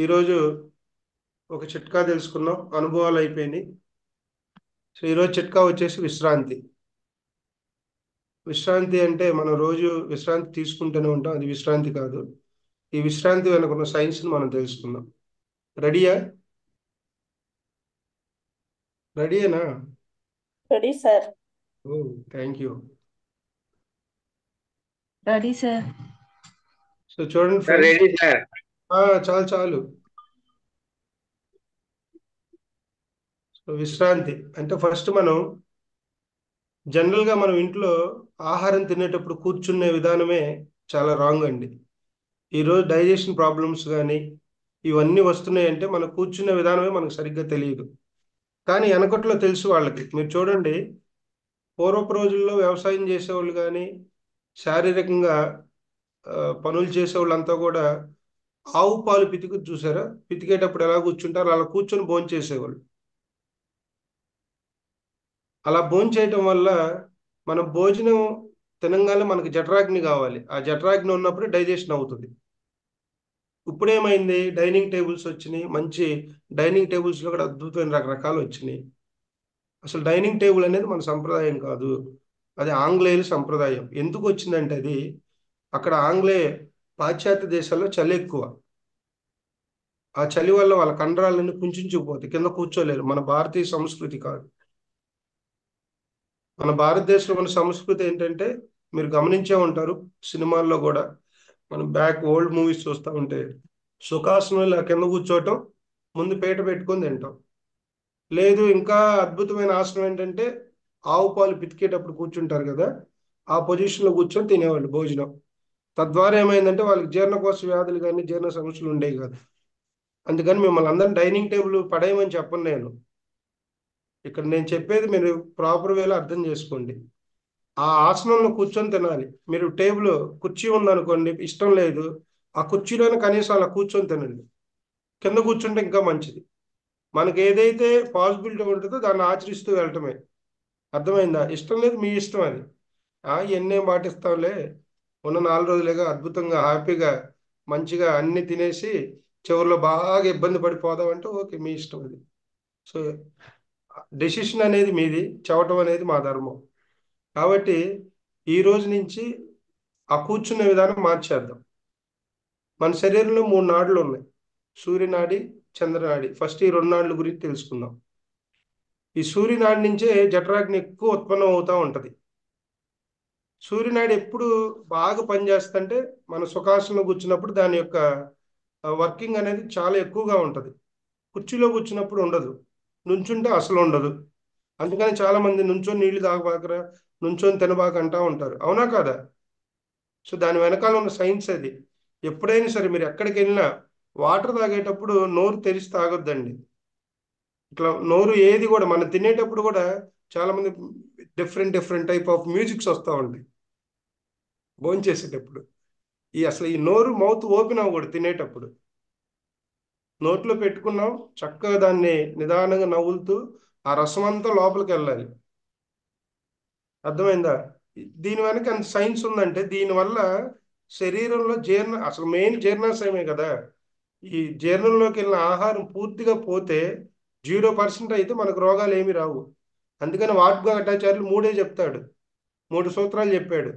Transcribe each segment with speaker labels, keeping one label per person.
Speaker 1: ఈరోజు ఒక చిట్కా తెలుసుకున్నాం, అనుభవాలు అయిపోయినాయి. సో ఈరోజు చిట్కా వచ్చేసి విశ్రాంతి. విశ్రాంతి అంటే మనం రోజు విశ్రాంతి తీసుకుంటూనే ఉంటాం, అది విశ్రాంతి కాదు. ఈ విశ్రాంతి వెనుకున్న సైన్స్ని మనం తెలుసుకుందాం. రెడీయా? రెడీయేనా?
Speaker 2: Ready sir.
Speaker 1: Oh, thank you.
Speaker 3: Ready sir.
Speaker 1: So చూడండి
Speaker 4: సార్,
Speaker 1: ఫ్రెండ్స్,
Speaker 4: రెడీ సార్.
Speaker 1: చాలు చాలు. సో విశ్రాంతి అంటే ఫస్ట్ జనరల్గా మనం ఇంట్లో ఆహారం తినేటప్పుడు కూర్చునే విధానమే చాలా రాంగ్ అండి. ఈరోజు డైజెషన్ ప్రాబ్లమ్స్ కానీ ఇవన్నీ వస్తున్నాయంటే మనం కూర్చునే విధానమే మనకు సరిగ్గా తెలియదు. కానీ వెనకట్లో తెలుసు వాళ్ళకి. మీరు చూడండి, పూర్వపు రోజుల్లో వ్యవసాయం చేసేవాళ్ళు కానీ శారీరకంగా పనులు చేసేవాళ్ళంతా కూడా ఆవు పాలు పితికి చూసారా, పితికేటప్పుడు ఎలా కూర్చుంటారు అలా కూర్చొని భోంచేసేవాళ్ళు. అలా భోంచేయటం వల్ల మనం భోజనం తినంగానే మనకి జఠరాగ్ని కావాలి, ఆ జఠరాగ్ని ఉన్నప్పుడు డైజెషన్ అవుతుంది. ఇప్పుడేమైంది, డైనింగ్ టేబుల్స్ వచ్చినాయి, మంచి డైనింగ్ టేబుల్స్లో కూడా అద్భుతమైన రకరకాలు వచ్చినాయి. అసలు డైనింగ్ టేబుల్ అనేది మన సంప్రదాయం కాదు, అది ఆంగ్లేయుల సంప్రదాయం. ఎందుకు వచ్చిందంటే అది అక్కడ పాశ్చాత్య దేశాల్లో చలి ఎక్కువ. ఆ చలి వల్ల వాళ్ళ కండరాలన్నీ కుంచుకుపోతాయి, కింద కూర్చోలేరు. మన భారతీయ సంస్కృతి కాదు. మన భారతదేశంలో ఉన్న సంస్కృతి ఏంటంటే, మీరు గమనించే ఉంటారు సినిమాల్లో కూడా, మనం ఓల్డ్ మూవీస్ చూస్తూ ఉంటే సుఖాసనం ఇలా కింద కూర్చోవటం, ముందు పీట పెట్టుకొని తింటాం. లేదు, ఇంకా అద్భుతమైన ఆసనం ఏంటంటే ఆవు పాలు పితికేటప్పుడు కూర్చుంటారు కదా, ఆ పొజిషన్లో కూర్చొని తినేవాళ్ళు భోజనం. తద్వారా ఏమైందంటే వాళ్ళకి జీర్ణకోశ వ్యాధులు కానీ జీర్ణ సమస్యలు ఉండేవి కాదు. అందుకని మిమ్మల్ని అందరిని డైనింగ్ టేబుల్ పడేయమని చెప్పను నేను. ఇక్కడ నేను చెప్పేది మీరు ప్రాపర్ వేలో అర్థం చేసుకోండి. ఆ ఆసనంలో కూర్చొని తినాలి. మీరు కుర్చీ ఉందనుకోండి, ఇష్టం లేదు, ఆ కుర్చీలోనే కనీసం అలా కూర్చొని తినండి. కింద కూర్చుంటే ఇంకా మంచిది. మనకి ఏదైతే పాసిబిలిటీ ఉంటుందో దాన్ని ఆచరిస్తూ వెళ్ళటమే. అర్థమైందా? ఇష్టం లేదు, మీ ఇష్టం అది. ఎన్నేం పాటిస్తాంలే, ఉన్న 4 రోజులేగా అద్భుతంగా హ్యాపీగా మంచిగా అన్ని తినేసి చివరిలో బాగా ఇబ్బంది పడిపోదామంటే ఓకే, మీ ఇష్టం అది. సో డెసిషన్ అనేది మీది, చెప్పటం అనేది మా ధర్మం. కాబట్టి ఈ రోజు నుంచి ఆ కూర్చునే విధానం మార్చేద్దాం. మన శరీరంలో 3 నాడులు ఉన్నాయి, సూర్యనాడి, చంద్రనాడి. ఫస్ట్ ఈ 2 నాడుల గురించి తెలుసుకుందాం. ఈ సూర్యనాడి నుంచే జఠరాగ్ని ఎక్కువ ఉత్పన్నం అవుతూ ఉంటుంది. సూర్యనాడి ఎప్పుడు బాగా పనిచేస్తుంటే మన సుఖాసనంలో కూర్చున్నప్పుడు దాని యొక్క వర్కింగ్ అనేది చాలా ఎక్కువగా ఉంటుంది. కుర్చీలో కూర్చున్నప్పుడు ఉండదు, నుంచుంటే అసలు ఉండదు. అందుకని చాలా మంది నుంచొని నీళ్లు తాగబాకరా, నుంచొని తినబాక అంటూ ఉంటారు. అవునా కాదా? సో దాని వెనకాల ఉన్న సైన్స్ అది. ఎప్పుడైనా సరే మీరు ఎక్కడికి వెళ్ళినా వాటర్ తాగేటప్పుడు నోరు తెరిచి తాగొద్దండి. ఇట్లా నోరు ఏది కూడా, మనం తినేటప్పుడు కూడా చాలా మంది different different type of musics వస్తూ ఉంటాయి భోంచేసేటప్పుడు. అసలు ఈ మౌత్ ఓపెన్ అవ్వకూడదు. తినేటప్పుడు నోట్లో పెట్టుకున్నాం, చక్కగా దాన్ని నిదానంగా నవ్వులుతూ ఆ రసం అంతా లోపలికి వెళ్ళాలి. అర్థమైందా? దీని వెనక ఎంత సైన్స్ ఉందంటే, దీనివల్ల శరీరంలో అసలు మెయిన్ జీర్ణాశయమే కదా. ఈ జీర్ణంలోకి వెళ్ళిన ఆహారం పూర్తిగా పోతే 0% అయితే మనకు రోగాలు ఏమి రావు. అందుకని వాగ్భటాచార్యులు 3 చెప్తాడు, 3 సూత్రాలు చెప్పాడు.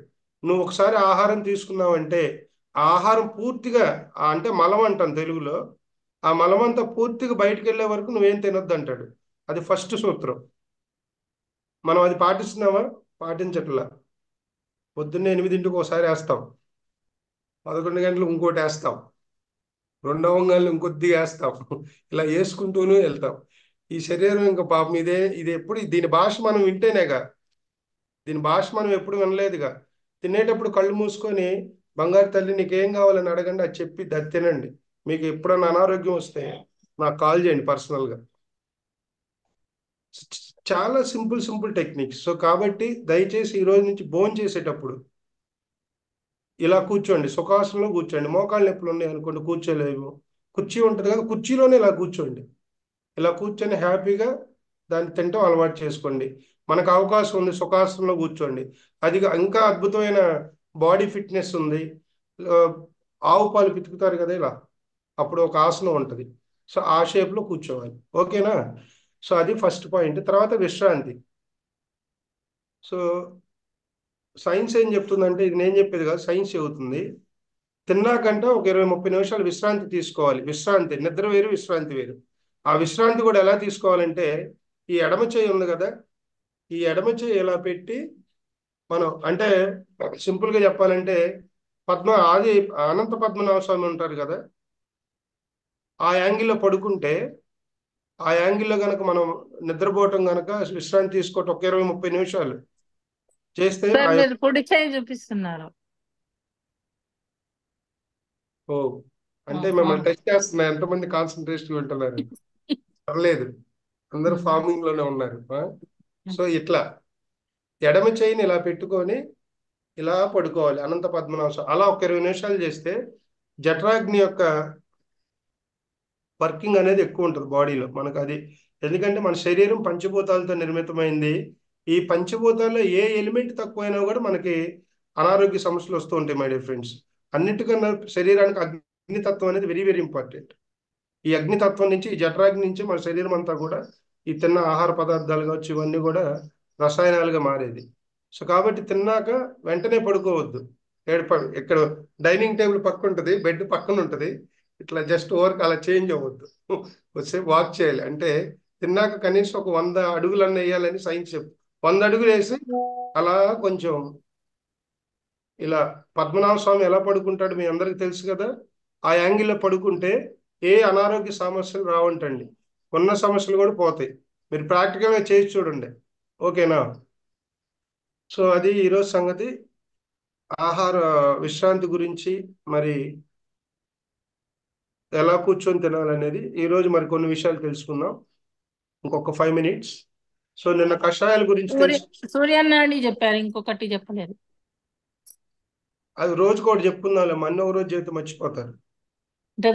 Speaker 1: నువ్వు ఒకసారి ఆహారం తీసుకున్నావంటే ఆ ఆహారం పూర్తిగా, అంటే మలం అంటాం తెలుగులో, ఆ మలం అంతా పూర్తిగా బయటకు వెళ్ళే వరకు నువ్వేం తినొద్దు అంటాడు. అది ఫస్ట్ సూత్రం. మనం అది పాటిస్తున్నామా? పాటించట్లా. పొద్దున్నే 8ంటికి ఒకసారి వేస్తాం, 11 గంటలకు ఇంకోటి వేస్తాం, 2వ గంటలు ఇంకొద్దిగా వేస్తాం, ఇలా వేసుకుంటూనే వెళ్తాం. ఈ శరీరం ఇంకా పాపం ఇది ఎప్పుడు దీని భాష మనం వింటేనేగా, దీని భాష మనం ఎప్పుడు వినలేదుగా. తినేటప్పుడు కళ్ళు మూసుకొని బంగారు తల్లి నీకేం కావాలని అడగండి, అది చెప్పి అది తినండి. మీకు ఎప్పుడన్నా అనారోగ్యం వస్తే నాకు కాల్ చేయండి పర్సనల్గా. చాలా సింపుల్ టెక్నిక్స్. సో కాబట్టి దయచేసి ఈ రోజు నుంచి భోజనం చేసేటప్పుడు ఇలా కూర్చోండి, సుఖాసనంలో కూర్చోండి. మోకాళ్ళు నొప్పులు ఉన్నాయి అనుకోండి, కూర్చోలేము, కుర్చీ ఉంటుంది కదా, కుర్చీలోనే ఇలా కూర్చోండి. ఇలా కూర్చొని హ్యాపీగా దాన్ని తింటాం అలవాటు చేసుకోండి. మనకు అవకాశం ఉంది, సుఖాసనంలో కూర్చోండి. అది ఇంకా అద్భుతమైన బాడీ ఫిట్నెస్ ఉంది. ఆవు పాలు పితుకుతారు కదా ఇలా, అప్పుడు ఒక ఆసనం ఉంటుంది. సో ఆ షేప్లో కూర్చోవాలి. ఓకేనా? సో అది ఫస్ట్ పాయింట్. తర్వాత విశ్రాంతి. సో సైన్స్ ఏం చెప్తుందంటే, ఇది నేను చెప్పేది కాదు, సైన్స్ చెబుతుంది. తిన్నాకంటే ఒక 20-30 నిమిషాలు విశ్రాంతి తీసుకోవాలి. విశ్రాంతి, నిద్ర వేరు, విశ్రాంతి వేరు. ఆ విశ్రాంతి కూడా ఎలా తీసుకోవాలంటే, ఈ ఎడమ చేయి ఉంది కదా, ఈ ఎడమ చేయి ఇలా పెట్టి మనం అంటే సింపుల్ గా చెప్పాలంటే ఆది అనంత పద్మనాభ స్వామి ఉంటారు కదా, ఆ యాంగిల్లో పడుకుంటే, ఆ యాంగిల్లో గనక మనం నిద్రపోవటం గనక విశ్రాంతి తీసుకోవటం ఒక 20-30 నిమిషాలు చేస్తే
Speaker 3: సార్ మీరు కుడి చేయి చూపిస్తున్నారు.
Speaker 1: ఓ, అంటే మిమ్మల్ని టెస్ట్ చేస్తున్నా ఎంతమంది కాన్సన్ట్రేషన్ వింటున్నారు. పర్లేదు, అందరూ ఫార్మింగ్ లోనే ఉన్నారు. సో ఇట్లా ఎడమ చేయిని ఇలా పెట్టుకొని ఇలా పడుకోవాలి అనంత పద్మనాభ స్వామి. అలా ఒక 20 నిమిషాలు చేస్తే జఠరాగ్ని యొక్క వర్కింగ్ అనేది ఎక్కువ ఉంటుంది బాడీలో మనకు. అది ఎందుకంటే మన శరీరం పంచభూతాలతో నిర్మితమైంది. ఈ పంచభూతాల్లో ఏ ఎలిమెంట్ తక్కువైనా కూడా మనకి అనారోగ్య సమస్యలు వస్తూ ఉంటాయి మై డియర్ ఫ్రెండ్స్. అన్నిటికన్నా శరీరానికి అగ్నితత్వం అనేది వెరీ వెరీ ఇంపార్టెంట్. ఈ అగ్నితత్వం నుంచి, ఈ జఠరాగ్ని నుంచి మన శరీరం అంతా కూడా ఈ తిన్న ఆహార పదార్థాలు కావచ్చు ఇవన్నీ కూడా రసాయనాలుగా మారేది. సో కాబట్టి తిన్నాక వెంటనే పడుకోవద్దు. ఇక్కడ డైనింగ్ టేబుల్ పక్క ఉంటుంది, బెడ్ పక్కన ఉంటుంది, ఇట్లా జస్ట్ ఓవర్కి అలా చేంజ్ అవ్వద్దు. వచ్చే వాక్ చేయాలి. అంటే తిన్నాక కనీసం ఒక 100 అడుగులన్న వేయాలని సైన్స్ చెప్పు. 100 అడుగులు వేసి అలా కొంచెం ఇలా పద్మనాభ స్వామి ఎలా పడుకుంటాడు మీ అందరికి తెలుసు కదా, ఆ యాంగిల్లో పడుకుంటే ఏ అనారోగ్య సమస్యలు రావంటండి. ఉన్న సమస్యలు కూడా పోతాయి. మీరు ప్రాక్టికల్గా చేసి చూడండి. ఓకేనా? సో అది ఈరోజు సంగతి. ఆహార విశ్రాంతి గురించి, మరి ఎలా కూర్చొని తినాలనేది ఈరోజు మరి కొన్ని విషయాలు తెలుసుకుందాం. ఇంకొక 5 మినిట్స్. సో నిన్న కషాయాల గురించి
Speaker 3: సూర్యనాడి చెప్పారు, ఇంకొకటి చెప్పలేదు.
Speaker 1: అది రోజుకోటి చెప్పుకుందాంలే, మొన్న ఒక రోజు చేతి మర్చిపోతారు.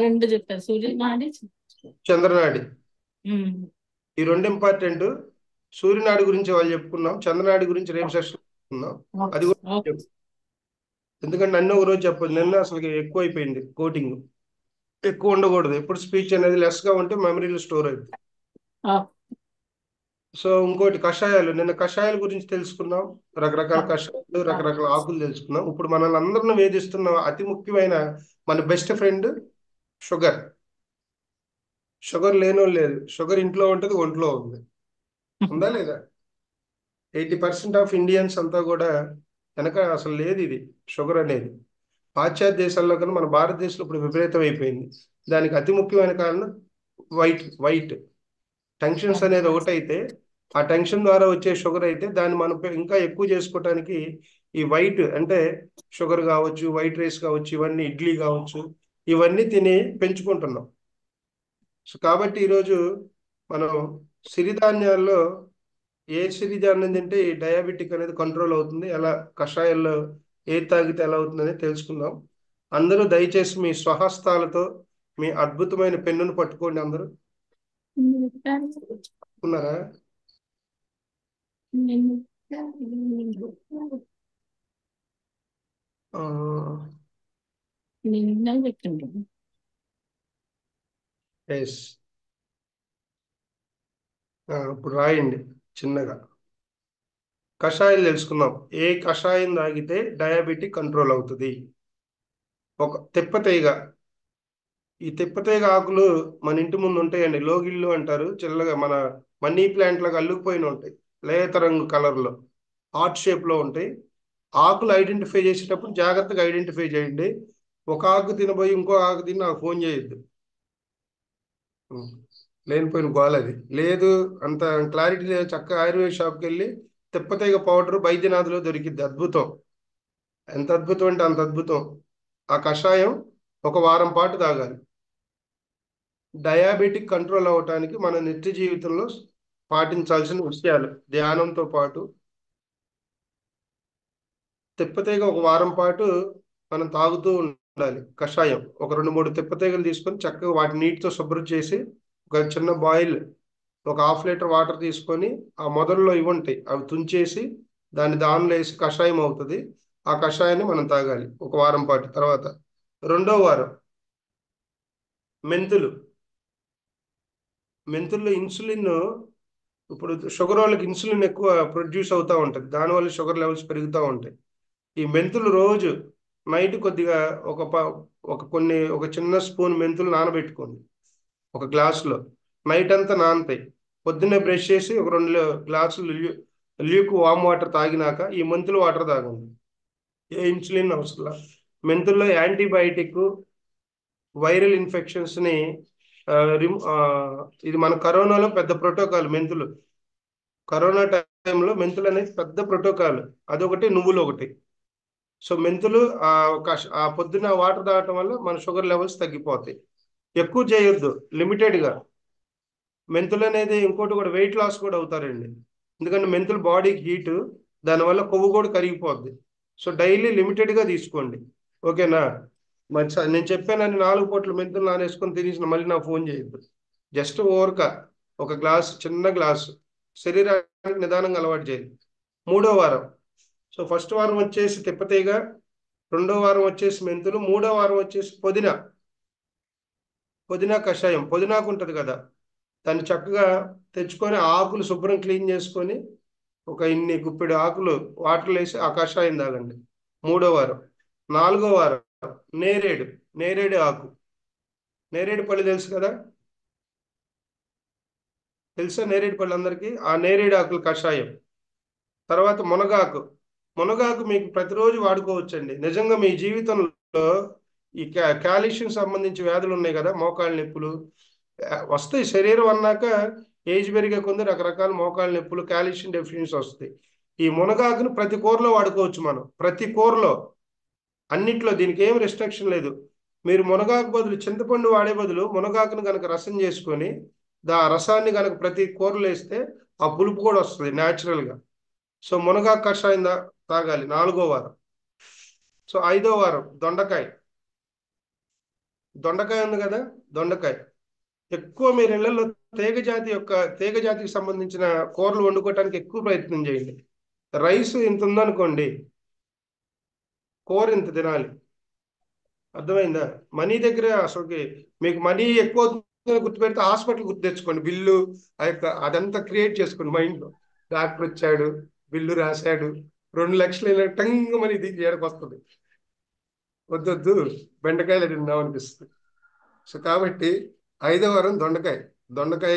Speaker 3: రెండు చెప్పారు, సూర్యనాడి,
Speaker 1: చంద్రనాడి. ఈ రెండు ఇంపార్టెంట్. సూర్యనాడి గురించి వాళ్ళు చెప్పుకున్నాం, చంద్రనాడి గురించి రేపు సెషన్ చెప్పుకుందాం. అది కూడా ఎందుకంటే నన్ను ఒక రోజు చెప్పదు, నిన్న అసలు ఎక్కువ అయిపోయింది కోటింగ్. ఎక్కువ ఉండకూడదు, ఎప్పుడు స్పీచ్ అనేది లెస్ గా ఉంటే మెమరీలో స్టోర్ అవుతుంది. సో ఇంకోటి కషాయాలు, నిన్న కషాయాల గురించి తెలుసుకున్నాం. రకరకాల కషాయాలు, రకరకాల ఆకులు తెలుసుకున్నాం. ఇప్పుడు మనల్ని అందరిని వేధిస్తున్న అతి ముఖ్యమైన మన బెస్ట్ ఫ్రెండ్ షుగర్. షుగర్ లేనో లేదు, షుగర్ ఇంట్లో ఉంటుంది, ఒంట్లో ఉంది. ఉందా లేదా? 80% ఆఫ్ ఇండియన్స్ అంతా కూడా వెనక అసలు లేదు ఇది షుగర్ అనేది. పాశ్చాత్య దేశాల్లో కన్నా మన భారతదేశంలో ఇప్పుడు విపరీతం అయిపోయింది. దానికి అతి ముఖ్యమైన కారణం వైట్ టెన్షన్స్ అనేది ఒకటైతే, ఆ టెన్షన్ ద్వారా వచ్చే షుగర్ అయితే దాన్ని మనం ఇంకా ఎక్కువ చేసుకోవటానికి ఈ వైట్ అంటే షుగర్ కావచ్చు, వైట్ రైస్ కావచ్చు, ఇవన్నీ ఇడ్లీ కావచ్చు, ఇవన్నీ తిని పెంచుకుంటున్నాం. సో కాబట్టి ఈరోజు మనం సిరిధాన్యాల్లో ఏ సిరిధాన్యం తింటే ఈ డయాబెటిక్ అనేది కంట్రోల్ అవుతుంది, ఎలా కషాయాల్లో ఏది తాగితే ఎలా అవుతుంది అనేది తెలుసుకుందాం. అందరూ దయచేసి మీ స్వహస్తాలతో మీ అద్భుతమైన పెన్నును పట్టుకోండి. అందరూ ఉన్నారా? ఎస్, ఇప్పుడు రాయండి చిన్నగా. కషాయాలు తెలుసుకుందాం. ఏ కషాయం తాగితే డయాబెటిక్ కంట్రోల్ అవుతుంది? ఒక తిప్పతీగ. ఈ తిప్పతీగ ఆకులు మన ఇంటి ముందు ఉంటాయండి, లోగిళ్ళు అంటారు. చిల్లగా మన మనీ ప్లాంట్ లాగా అల్లుకుపోయిన ఉంటాయి, లేత రంగు కలర్లో, హార్ట్ షేప్లో ఉంటాయి. ఆకులు ఐడెంటిఫై చేసేటప్పుడు జాగ్రత్తగా ఐడెంటిఫై చేయండి. ఒక ఆకు తినబోయి ఇంకో ఆకు తిని నాకు ఫోన్ చేయొద్దు, లేనిపోయిన గోలది లేదు. అంత క్లారిటీ లేదు. చక్కగా ఆయుర్వేద షాప్కి వెళ్ళి తిప్పతీగ పౌడర్ బైద్యనాథ్లో దొరికిద్ది. అద్భుతం, ఎంత అద్భుతం అంటే అంత అద్భుతం. ఆ కషాయం ఒక వారం పాటు తాగాలి. డయాబెటిక్ కంట్రోల్ అవ్వటానికి మన నిత్య జీవితంలో పాటించాల్సిన విషయాలు, ధ్యానంతో పాటు తిప్పతీగ ఒక వారం పాటు మనం తాగుతూ ఉండాలి. కషాయం ఒక 2-3 తిప్పతీగలు తీసుకొని చక్కగా వాటి నీటితో శుభ్రం చేసి ఒక చిన్న బాయిల్, ఒక 1/2 లీటర్ వాటర్ తీసుకొని ఆ మొదల్లో ఇవి ఉంటాయి అవి తుంచేసి దానిలో వేసి కషాయం అవుతుంది. ఆ కషాయాన్ని మనం తాగాలి ఒక వారం పాటు. తర్వాత రెండో వారం మెంతులు. మెంతుల్లో ఇన్సులిన్, ఇప్పుడు షుగర్ వాళ్ళకి ఇన్సులిన్ ఎక్కువ ప్రొడ్యూస్ అవుతూ ఉంటుంది, దానివల్ల షుగర్ లెవెల్స్ పెరుగుతూ ఉంటాయి. ఈ మెంతులు రోజు నైట్ కొద్దిగా ఒక చిన్న స్పూన్ మెంతులు నానబెట్టుకోండి ఒక గ్లాసులో. నైట్ అంతా నానతాయి. పొద్దున్నే బ్రష్ చేసి ఒక 2 గ్లాసులు ల్యూక్ వామ్ వాటర్ తాగినాక ఈ మెంతులు వాటర్ తాగండి. ఏ ఇన్సులిన్ అవసరం. మెంతుల్లో యాంటీబయాటిక్, వైరల్ ఇన్ఫెక్షన్స్ని ఇది మన కరోనాలో పెద్ద ప్రోటోకాల్ మెంతులు. కరోనా టైంలో మెంతులు అనేది పెద్ద ప్రోటోకాల్. అదొకటి, నువ్వులు ఒకటి. సో మెంతులు ఆ పొద్దున్న వాటర్ తాగటం వల్ల మన షుగర్ లెవెల్స్ తగ్గిపోతాయి. ఎక్కువ చేయొద్దు, లిమిటెడ్గా. మెంతులు అనేది ఇంకోటి కూడా, వెయిట్ లాస్ కూడా అవుతారండి. ఎందుకంటే మెంతులు బాడీకి హీటు, దానివల్ల కొవ్వు కూడా కరిగిపోద్ది. సో డైలీ లిమిటెడ్గా తీసుకోండి, ఓకేనా? మరి నేను చెప్పానని 4 పూటలు మెంతులు నానేసుకొని తినేసిన మళ్ళీ నాకు ఫోన్ చేయొద్దు. జస్ట్ ఓవర్క ఒక గ్లాస్, చిన్న గ్లాసు శరీరానికి నిదానంగా అలవాటు చేయాలి. 3వ వారం. సో ఫస్ట్ వారం వచ్చేసి తిప్పతీగ, 2వ వారం వచ్చేసి మెంతులు, 3వ వారం వచ్చేసి పుదీనా కషాయం. పుదీనాకు ఉంటుంది కదా, దాన్ని చక్కగా తెచ్చుకొని ఆకులు శుభ్రం క్లీన్ చేసుకొని ఒక ఇన్ని గుప్పెడు ఆకులు వాటర్లో వేసి ఆ కషాయం తాగండి 3వ వారం. 4వ వారం నేరేడు ఆకు. నేరేడు పళ్ళు తెలుసు కదా, తెలుసా నేరేడు పళ్ళు అందరికీ? ఆ నేరేడు ఆకులు కషాయం. తర్వాత మునగాకు మీకు ప్రతిరోజు వాడుకోవచ్చండి. నిజంగా మీ జీవితంలో ఈ కాల్షియం సంబంధించి వ్యాధులు ఉన్నాయి కదా, మోకాళ్ళ నొప్పులు వస్తాయి. శరీరం అన్నాక ఏజ్ పెరిగే కొంది రకరకాల మోకాళ్ళ నొప్పులు, కాల్షియం డెఫిషియన్సీ వస్తాయి. ఈ మునగాకును ప్రతి కూరలో వాడుకోవచ్చు మనం, ప్రతి కూరలో, అన్నిట్లో. దీనికి ఏం రెస్ట్రిక్షన్ లేదు. మీరు మునగాకు బదులు చింతపండు వాడే బదులు మునగాకును కనుక రసం చేసుకొని ఆ రసాన్ని కనుక ప్రతి కూరలో వేస్తే ఆ పులుపు కూడా వస్తుంది న్యాచురల్గా. సో మునగాకు కషాయం తాగాలి 4వ వారం. సో 5వ వారం దొండకాయ ఉంది కదా, దొండకాయ. ఎక్కువ మీరు ఇళ్లలో తీగ జాతికి సంబంధించిన కూరలు వండుకోవటానికి ఎక్కువ ప్రయత్నం చేయండి. రైస్ ఇంత ఉందనుకోండి, కూర ఇంత తినాలి. అర్థమైందా? మనీ దగ్గర అసలుకి మీకు మనీ ఎక్కువ గుర్తుపెడితే హాస్పిటల్ గుర్తు తెచ్చుకోండి. బిల్లు అదంతా క్రియేట్ చేసుకోండి మైండ్లో. డాక్టర్ వచ్చాడు, బిల్లు రాశాడు, 2 లక్షలు టంగ్ మనీ ఇది ఏడకు వస్తుంది. వద్దొద్దు, బెండకాయలు తిందాం అనిపిస్తుంది. సో కాబట్టి 5వ వారం దొండకాయ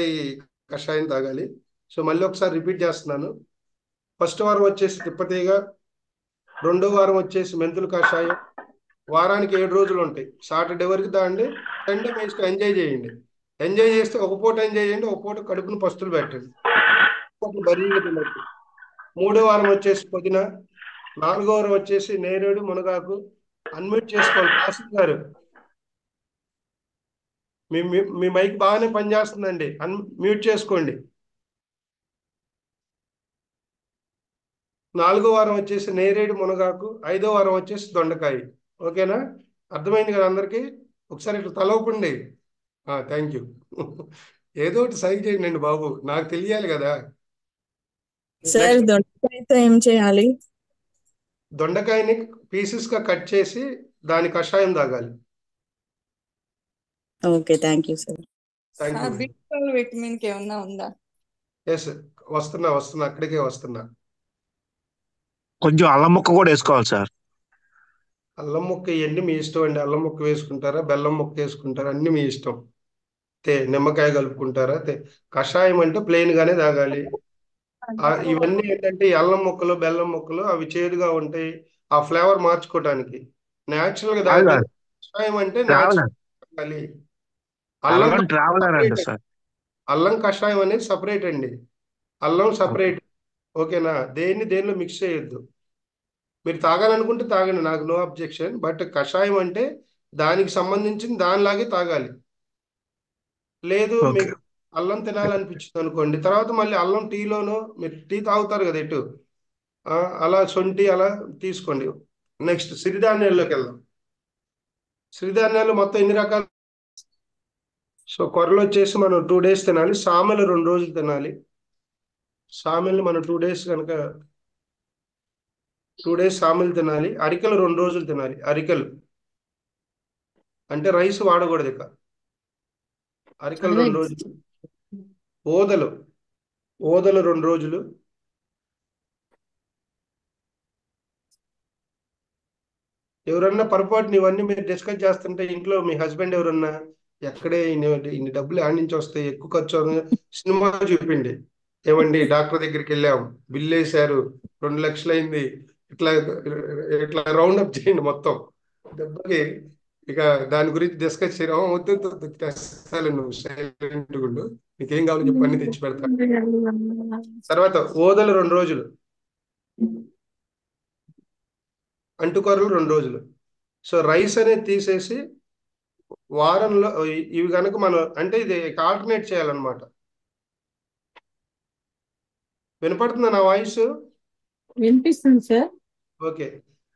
Speaker 1: కషాయం తాగాలి. సో మళ్ళీ ఒకసారి రిపీట్ చేస్తున్నాను. ఫస్ట్ వారం వచ్చేసి తిప్పతీగ, 2వ వారం వచ్చేసి మెంతులు కషాయం. వారానికి 7 రోజులు ఉంటాయి. సాటర్డే వరకు తాగండి, సండే మీ ఇష్టం, ఎంజాయ్ చేయండి. ఎంజాయ్ చేస్తే ఒక పూట ఎంజాయ్ చేయండి, ఒక పూట కడుపును పస్తులు పెట్టండి, బరీగా తినట్టు. 3వ వారం వచ్చేసి పుదీనా, 4వ వారం వచ్చేసి నేరేడు, మునగాకు. అన్మ్యూట్ చేసుకోండి కాసిం గారు, మీ మైక్ బాగానే పనిచేస్తుందండి, అన్మ్యూట్ చేసుకోండి. 4వ వారం వచ్చేసి నేరేడు, మునగాకు. 5వ వారం వచ్చేసి దొండకాయ. ఓకేనా? అర్థమైంది కదా అందరికీ? ఒకసారి ఇట్లా తలవపండి. Thank you. ఏదో ఒకటి సైన్ చేయండి బాబు, నాకు తెలియాలి కదా.
Speaker 2: సార్ దొండకాయతో ఏం చేయాలి?
Speaker 1: దొండకాయని పీసెస్గా కట్ చేసి దాని కషాయం తాగాలి.
Speaker 2: Okay, thank you sir.
Speaker 1: Thank you.
Speaker 4: B12 vitamin కి ఏమన్నా ఉందా?
Speaker 1: ఎస్, వస్తున్నా అక్కడికే వస్తున్నా.
Speaker 5: కొంచెం అల్లం ముక్క కూడా వేసుకోవాలి సార్.
Speaker 1: అల్లం ముక్క ఇవన్నీ మీ ఇష్టం అండి. అల్లం ముక్క వేసుకుంటారా, బెల్లం ముక్క వేసుకుంటారా, అన్ని మీ ఇష్టం. నిమ్మకాయ కలుపుకుంటారా. కషాయం అంటే ప్లెయిన్ గానే తాగాలి. ఇవన్నీ ఏంటంటే అల్లం ముక్కలు, బెల్లం ముక్కలు అవి చేదుగా ఉంటాయి. ఆ ఫ్లేవర్ మార్చుకోవటానికి న్యాచురల్ గా తాగాలి. కషాయం అంటే తాగాలి. అల్లం కషాయం అనేది సపరేట్ అండి. అల్లం సపరేట్, ఓకేనా? దేనిలో మిక్స్ చేయొద్దు. మీరు తాగాలనుకుంటే తాగండి, నాకు నో అబ్జెక్షన్. బట్ కషాయం అంటే దానికి సంబంధించిన దానిలాగే తాగాలి. లేదు మీకు అల్లం తినాలనిపించింది అనుకోండి, తర్వాత మళ్ళీ అల్లం టీలోనో, మీరు టీ తాగుతారు కదా ఎటు, అలా సొంటి అలా తీసుకోండి. నెక్స్ట్ సిరిధాన్యాల్లోకి వెళ్దాం. సిరిధాన్యాలు మొత్తం ఎన్ని రకాలు? సో కొర్రలు వచ్చేసి మనం 2 days తినాలి. సామెలు 2 రోజులు తినాలి. సామెలు మనం 2 days కనుక 2 days సామెలు తినాలి. అరికలు 2 రోజులు తినాలి. అరికలు అంటే రైస్ వాడకూడదు. ఇక అరికలు
Speaker 3: అదే
Speaker 1: 2 రోజులు, ఓదలు ఓదలు 2 రోజులు, ఎవరన్నా పొరపాటున ఇవన్నీ మీరు డిస్కస్ చేస్తుంటే ఇంట్లో మీ హస్బెండ్ ఎవరన్నా ఎక్కడే ఇన్ని డబ్బులు ఆడి నుంచి వస్తాయి, ఎక్కువ ఖర్చు అవుతుంది, సినిమా చూపిండి. ఏమండి డాక్టర్ దగ్గరికి వెళ్ళాం, బిల్ వేశారు, 2 లక్షలు అయింది, ఇట్లా ఇట్లా రౌండ్ అప్ చేయండి మొత్తం. దెబ్బకి ఇక దాని గురించి డిస్కస్ చేయడం వద్దు వద్దు, వద్దు, తెస్తాను, నువ్వు సైలెంట్ ఉండు, నీకేం కావాలో చెప్పి అన్ని తెచ్చి పెడతా. తర్వాత ఓదలు 2 రోజులు, అంటుకూరలు 2 రోజులు. సో రైస్ అనేది తీసేసి వారంలో ఇవి కనుక మనం అంటే ఇది ఆల్టర్నేట్ చేయాలన్నమాట. వినపడుతుందా నా వాయిస్?
Speaker 3: వినిపిస్తుంది సార్.
Speaker 1: ఓకే.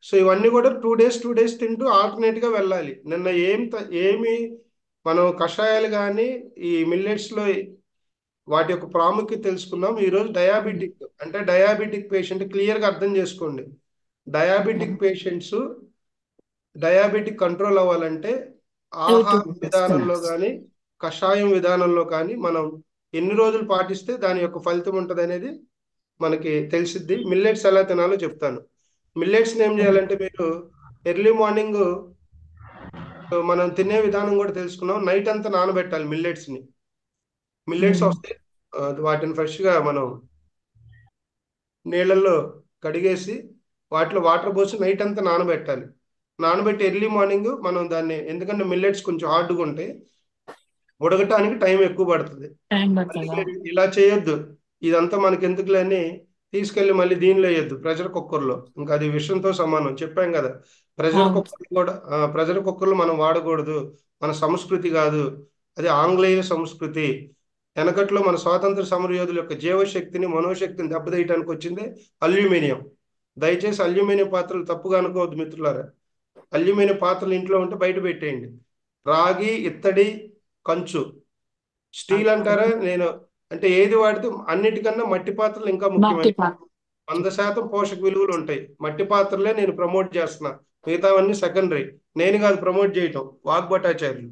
Speaker 1: సో ఇవన్నీ కూడా 2 డేస్ తింటూ ఆల్టర్నేట్ గా వెళ్ళాలి. నిన్న ఏమి మనం కషాయాలు కానీ ఈ మిల్లెట్స్ లో వాటి యొక్క ప్రాముఖ్యత తెలుసుకున్నాం. ఈరోజు డయాబెటిక్ పేషెంట్ క్లియర్ గా అర్థం చేసుకోండి. డయాబెటిక్ పేషెంట్స్ డయాబెటిక్ కంట్రోల్ అవ్వాలంటే ఆహార విధానంలో కానీ కషాయం విధానంలో కానీ మనం ఎన్ని రోజులు పాటిస్తే దాని యొక్క ఫలితం ఉంటుంది అనేది మనకి తెలిసిద్ది. మిల్లెట్స్ ఎలా తినాలో చెప్తాను. మిల్లెట్స్ ఏం చేయాలంటే మీరు ఎర్లీ మార్నింగ్ మనం తినే విధానం కూడా తెలుసుకున్నాం. నైట్ అంతా నానబెట్టాలి మిల్లెట్స్ వస్తే వాటిని ఫ్రెష్ గా మనం నీళ్ళల్లో కడిగేసి వాటిలో వాటర్ పోసి నైట్ అంతా నానబెట్టాలి. నానబెట్టి ఎర్లీ మార్నింగ్ మనం దాన్ని, ఎందుకంటే మిల్లెట్స్ కొంచెం హార్డ్గా ఉంటాయి, ఉడకటానికి టైం ఎక్కువ పడుతుంది. ఇలా చేయొద్దు, ఇదంతా మనకి ఎందుకులే అని తీసుకెళ్లి మళ్ళీ దీనిలో వేయద్దు, ప్రెషర్ కుక్కర్లో. ఇంకా అది విషయంతో సమానం. చెప్పాం కదా, ప్రెషర్ కుక్కర్లు మనం వాడకూడదు, మన సంస్కృతి కాదు, అది ఆంగ్లేయ సంస్కృతి. వెనకట్లో మన స్వాతంత్ర సమరయోధుల యొక్క జీవశక్తిని మనోశక్తిని దెబ్బతీయటానికి వచ్చిందే అల్యూమినియం. దయచేసి అల్యూమినియం పాత్రలు తప్పుగా అనుకోవద్దు మిత్రులారా. అల్యూమినియం పాత్రలు ఇంట్లో ఉంటే బయట పెట్టేయండి. రాగి, ఇత్తడి, కంచు, స్టీల్ అంటారా, నేను అంటే ఏది వాడితే అన్నిటికన్నా మట్టి పాత్రలు ఇంకా ముఖ్యమైన 100% పోషక విలువలు ఉంటాయి. మట్టి పాత్రలే నేను ప్రమోట్ చేస్తున్నా, మిగతావన్నీ సెకండరీ. నేను కాదు ప్రమోట్ చేయటం, వాగ్భటాచార్యులు.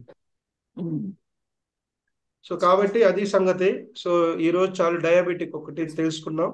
Speaker 1: సో కాబట్టి అది సంగతి. సో ఈరోజు చాలు డయాబెటిక్ ఒకటి తెలుసుకున్నాం.